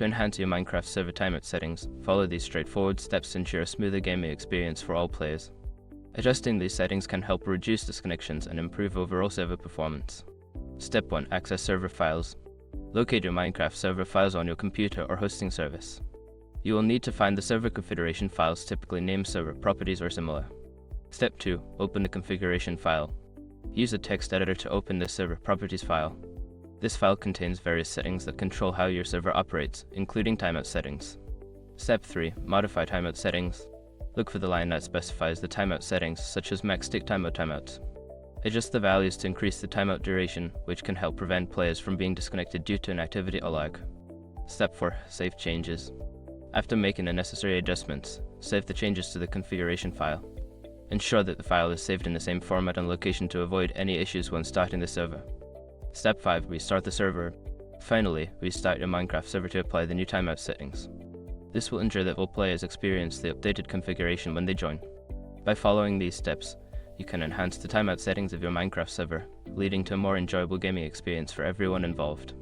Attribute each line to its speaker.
Speaker 1: To enhance your Minecraft server timeout settings, follow these straightforward steps to ensure a smoother gaming experience for all players. Adjusting these settings can help reduce disconnections and improve overall server performance. Step 1. Access server files. Locate your Minecraft server files on your computer or hosting service. You will need to find the server configuration files, typically named server properties or similar. Step 2. Open the configuration file. Use a text editor to open the server properties file. This file contains various settings that control how your server operates, including timeout settings. Step 3. Modify timeout settings. Look for the line that specifies the timeout settings, such as max tick timeouts. Adjust the values to increase the timeout duration, which can help prevent players from being disconnected due to inactivity or lag. Step 4. Save changes. After making the necessary adjustments, save the changes to the configuration file. Ensure that the file is saved in the same format and location to avoid any issues when starting the server. Step 5. Restart the server. Finally, restart your Minecraft server to apply the new timeout settings. This will ensure that all players experience the updated configuration when they join. By following these steps, you can enhance the timeout settings of your Minecraft server, leading to a more enjoyable gaming experience for everyone involved.